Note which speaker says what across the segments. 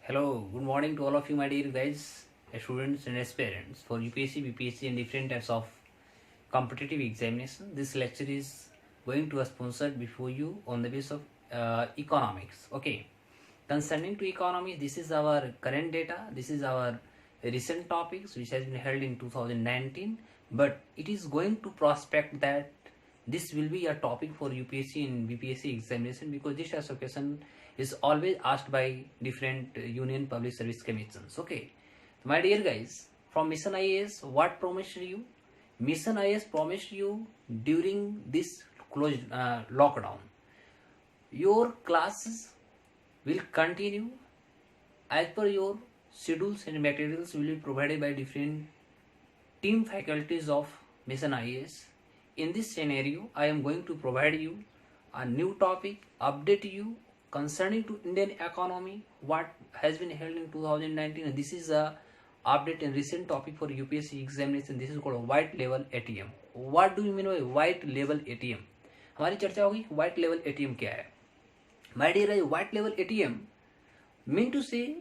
Speaker 1: Hello, good morning to all of you, my dear guys, students and aspirants for UPSC, BPSC, and different types of competitive examination. This lecture is going to be sponsored before you on the basis of economics. Okay, concerning to economy, this is our current data. This is our recent topics which has been held in 2019, but it is going to prospect that this will be a topic for UPSC and BPSC examination because this type of question is always asked by different union public service commissions. Okay, my dear guys, from Mission IAS, what promised you? Mission IAS promised you during this lockdown, your classes will continue as per your schedules and materials will be provided by different team faculties of Mission IAS. In this scenario, I am going to provide you a new topic, update you concerning to Indian economy, what has been held in 2019, and this is a update and recent topic for UPSC examination. This is called White Level ATM. What do you mean by White Level ATM? हमारी चर्चा होगी White Level ATM क्या है. My dear, White Level ATM mean to say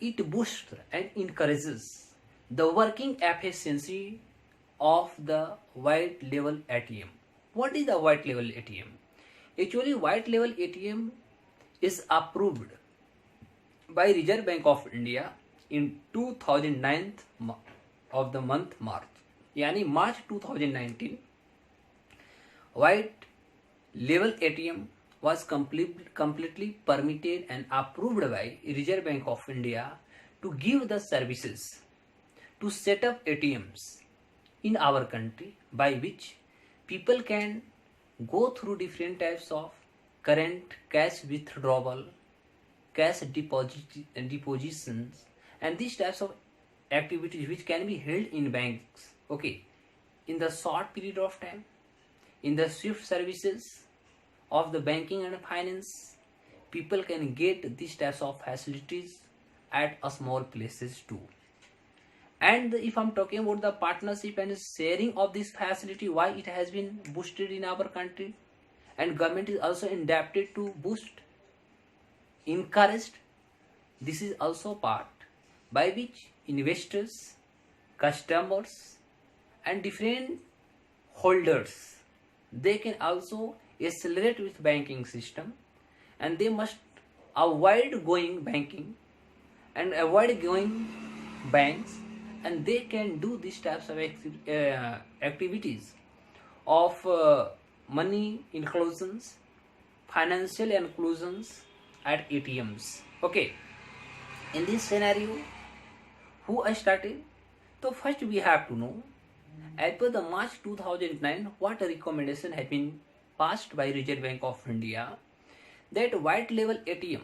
Speaker 1: it boosts and encourages the working efficiency of the White Level ATM. What is the White Level ATM? Actually, White Level ATM is approved by Reserve Bank of India in 2009 of the month March. यानी March 2019, White Level ATM was completely permitted and approved by Reserve Bank of India to give the services to set up ATMs in our country by which people can go through different types of current cash withdrawal, cash depositions, and these types of activities which can be held in banks. Okay, in the short period of time, in the swift services of the banking and finance, people can get these types of facilities at a small places too. And if I'm talking about the partnership and sharing of this facility, why it has been boosted in our country, and government is also adapted to boost, encouraged. This is also part by which investors, customers, and different holders, they can also accelerate with banking system, and they must avoid going banking and avoid going banks, and they can do these types of activities of money inclusions, financial inclusions at ATMs. Okay, in this scenario, who I started? So first we have to know, as per the March 2009, what recommendation has been passed by Reserve Bank of India, that White Level ATM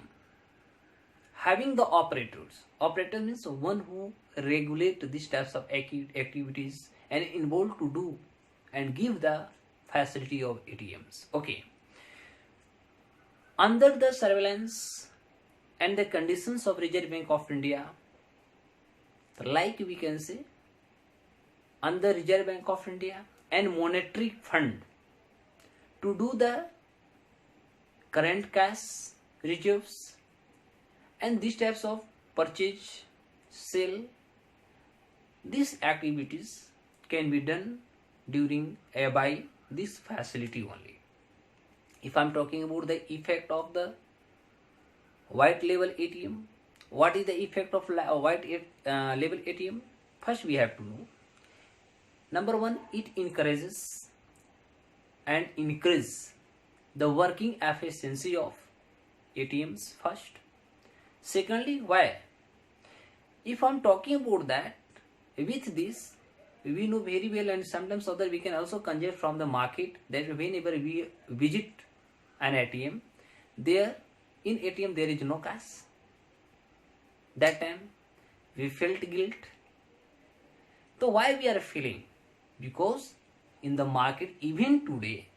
Speaker 1: having the operators means one who regulate these types of activities and involved to do and give the facility of ATMs. Okay, under the surveillance and the conditions of Reserve Bank of India, like we can say, under Reserve Bank of India and monetary fund to do the current cash reserves and these types of purchase, sale, these activities can be done during by this facility only. If I'm talking about the effect of the White Level ATM, what is the effect of White Level ATM? First we have to know, number one, it encourages and increase the working efficiency of ATMs first. Secondly, why? If I'm talking about that, with this, we know very well, and sometimes other we can also conjure from the market that whenever we visit an ATM, there in ATM there is no cash. That time we felt guilt. So why we are feeling? Because in the market even today,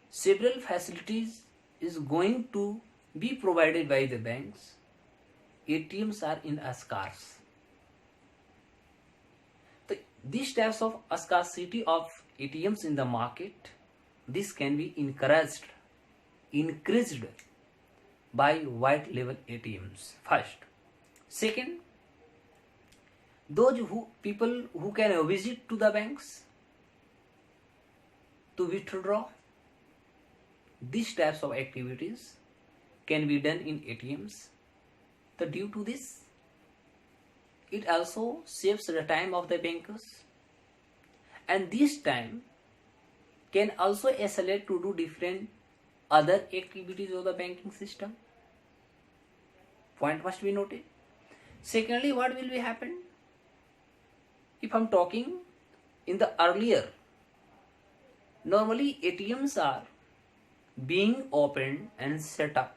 Speaker 1: several facilities is going to be provided by the banks. ATMs are in a scarce. So these types of scarcity of ATMs in the market, this can be encouraged, increased by white level ATMs. First. Second, those people who can visit to the banks to withdraw, these types of activities can be done in ATMs. So due to this, it also saves the time of the bankers, and this time can also accelerate to do different other activities of the banking system. Point must be noted. Secondly, what will be happen? If I'm talking in the earlier, normally ATMs are being opened and set up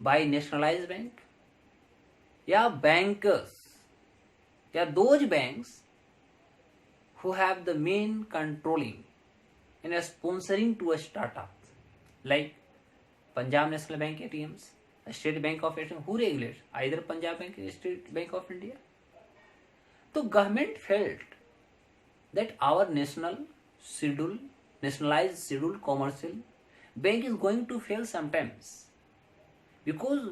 Speaker 1: by nationalized bank, या bankers, या those banks who have the main controlling and sponsoring to a startup, like Punjab National Bank ATMs, State Bank of India. Who regulates? Either Punjab Bank or State Bank of India. So government felt that our nationalized scheduled commercial bank is going to fail sometimes, because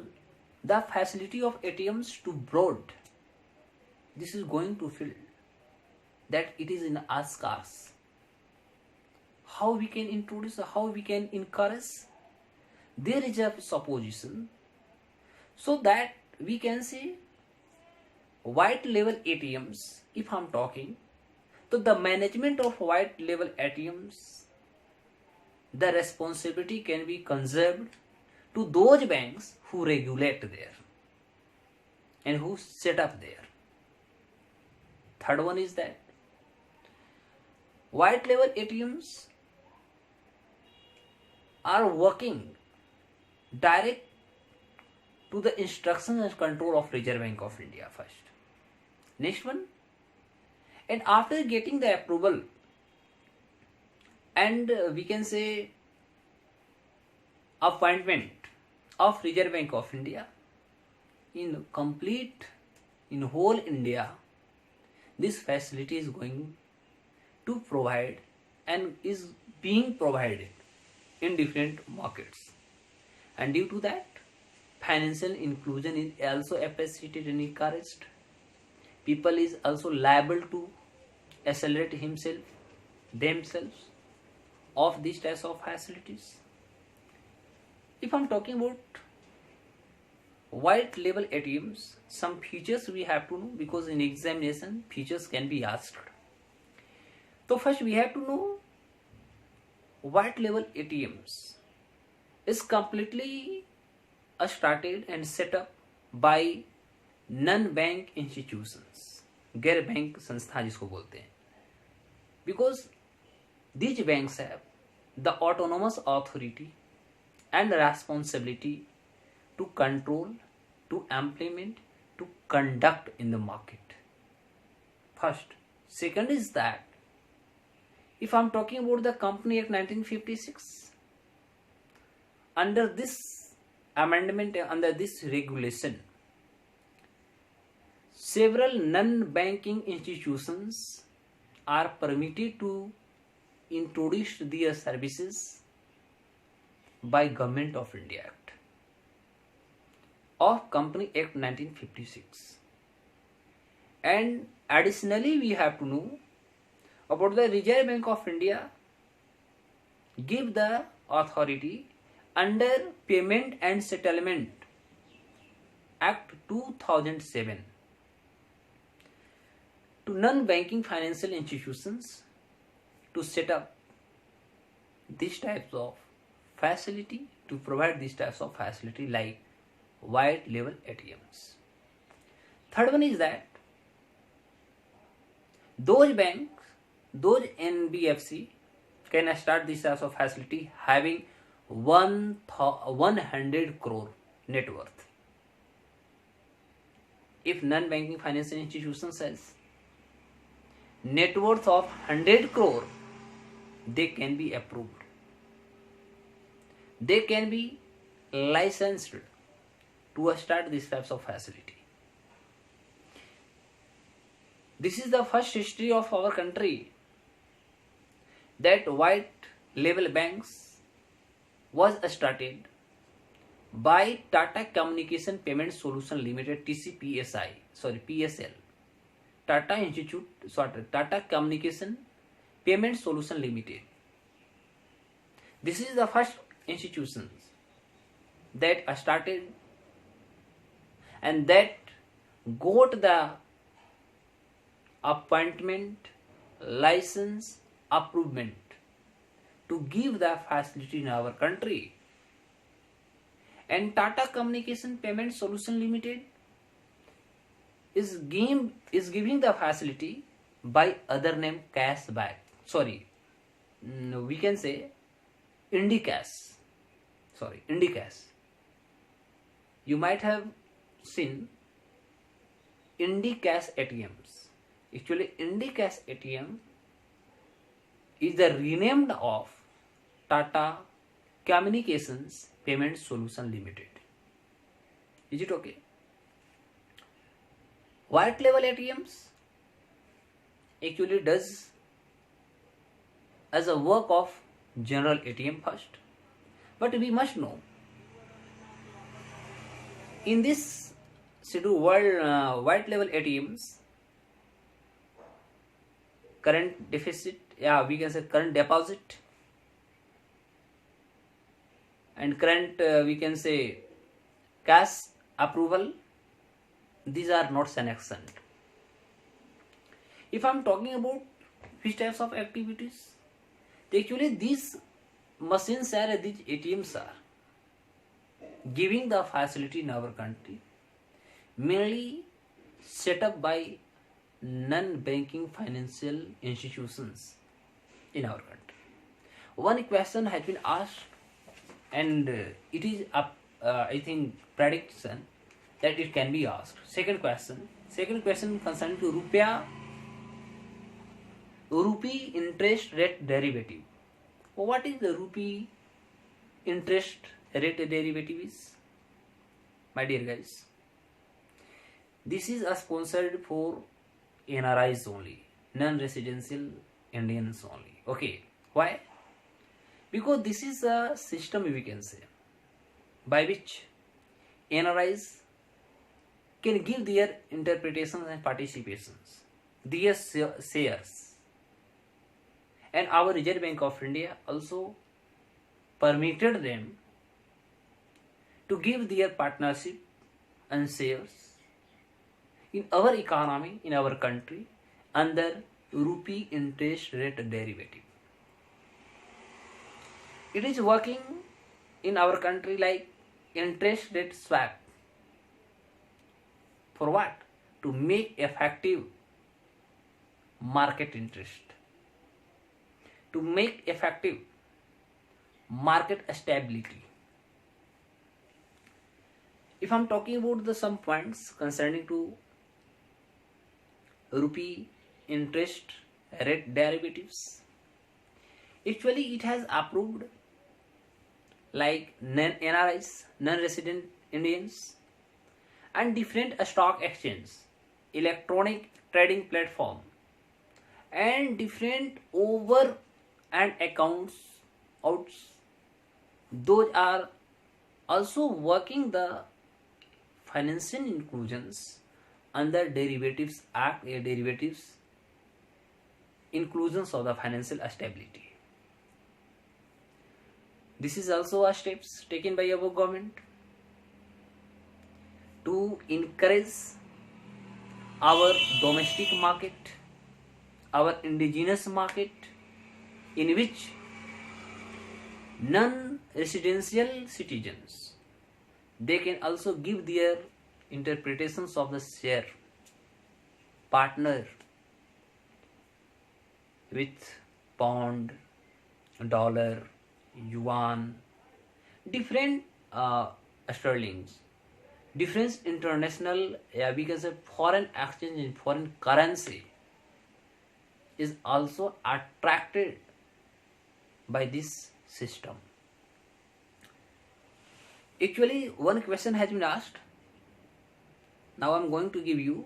Speaker 1: the facility of ATMs too broad. This is going to feel that it is in us scarce. How we can introduce, how we can encourage? There is a supposition, so that we can say white level ATMs. If I'm talking, so the management of white level ATMs, the responsibility can be conserved to those banks who regulate there and who set up there. Third one is that white level ATMs are working direct to the instructions and control of Reserve Bank of India first. Next one, and after getting the approval and we can say appointment of Reserve Bank of India, in whole India, this facility is going to provide and is being provided in different markets, and due to that, financial inclusion is also appreciated and encouraged. People is also liable to accelerate themselves of these types of facilities. If I'm talking about white label ATMs, some features we have to know, because in examination features can be asked. So first we have to know white label ATMs is completely started and set up by non-bank institutions, गैर bank संस्था जिसको बोलते हैं, because these banks have the autonomous authority and responsibility to control, to implement, to conduct in the market. First. Second is that if I'm talking about the Company Act 1956, under this amendment, under this regulation, several non-banking institutions are permitted to introduce their services by Government of India Act of Company Act 1956. And additionally we have to know about the Reserve Bank of India give the authority under Payment and Settlement Act 2007 to non-banking financial institutions to set up these types of facility, to provide these types of facility like white label ATMs. Third one is that those banks, those NBFC can start these types of facility having 100 crore net worth. If non-banking financial institution says net worth of 100 crore, they can be approved. They can be licensed to start these types of facility. This is the first history of our country that white label banks was started by Tata Communication Payment Solution Limited PSL. Tata Communication Payment Solution Limited. This is the first institution that started and that got the appointment, license, approval to give the facility in our country. And Tata Communication Payment Solution Limited is giving the facility by other name cashback. We can say IndiCash. IndiCash. You might have seen IndiCash ATMs. Actually, IndiCash ATM is the renamed of Tata Communications Payment Solution Limited. Is it okay? White Level ATMs actually does as a work of general ATM first, but we must know in this schedule world White Level ATMs current deficit, we can say current deposit and current we can say cash approval, these are not sanctioned. If I am talking about which types of activities, actually these machines are, these ATMs are giving the facility in our country mainly set up by non-banking financial institutions in our country. One question has been asked and it is I think prediction that it can be asked. Second question concerning to rupee interest rate derivative. What is the rupee interest rate derivative is? My dear guys, this is a sponsored for NRIs only, non-residential Indians only. Okay, why? Because this is a system we can say by which NRIs can give their interpretations and participations, their shares, and our Reserve Bank of India also permitted them to give their partnership and shares in our economy, in our country, under rupee interest rate derivative. It is working in our country like interest rate swap. For what? To make effective market interest, to make effective market stability. If I am talking about some points concerning to rupee interest rate derivatives, actually it has approved like NRIs, non-resident Indians, and different stock exchange, electronic trading platform, and different over and accounts outs. Those are also working the financial inclusions under Derivatives Act, derivatives inclusions of the financial stability. This is also a steps taken by our government to encourage our domestic market, our indigenous market, in which non-residential citizens, they can also give their interpretations of the share, partner with pound, dollar, yuan, different sterlings, different international, because of foreign exchange in foreign currency is also attracted by this system. Actually, one question has been asked. Now I am going to give you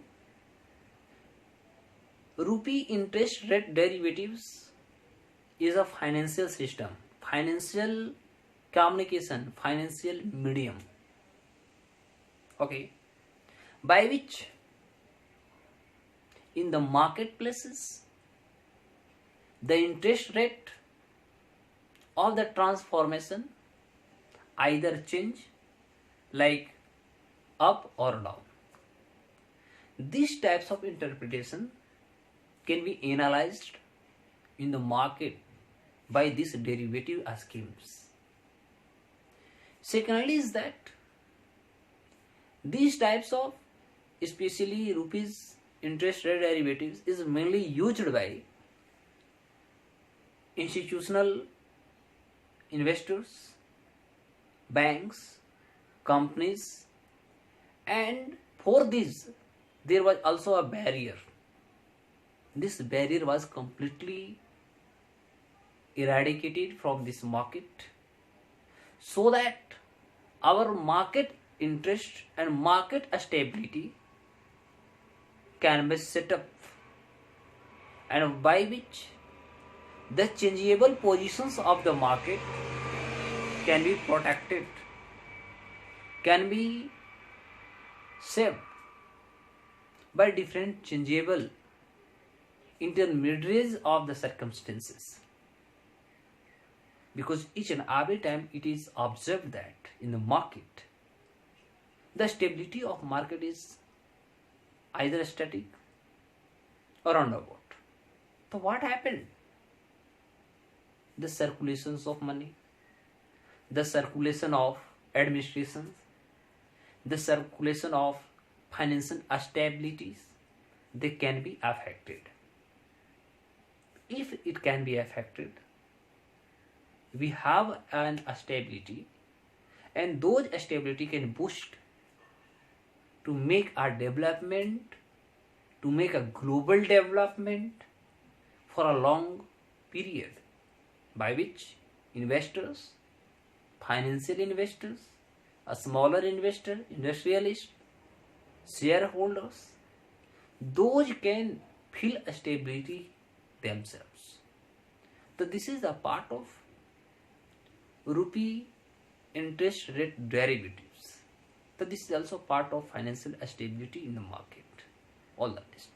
Speaker 1: rupee interest rate derivatives is a financial system, financial communication, financial medium okay, by which in the marketplaces the interest rate of the transformation either change like up or down. These types of interpretation can be analyzed in the market by these derivative schemes. Secondly is that these types of especially rupees interest rate derivatives is mainly used by institutional investors, banks, companies, and for this there was also a barrier. This barrier was completely eradicated from this market so that our market interest and market stability can be set up, and by which the changeable positions of the market can be protected, can be saved by different changeable intermediaries of the circumstances. Because each and every time it is observed that in the market, the stability of market is either static or underwater. So what happened? The circulations of money, the circulation of administrations, the circulation of financial stabilities, they can be affected. If it can be affected, we have an stability, and those stability can boost to make our development, to make a global development for a long period, by which investors, financial investors, a smaller investor, industrialist, shareholders, those can feel a stability themselves. So this is a part of rupee interest rate derivatives. So this is also part of financial stability in the market. All the best.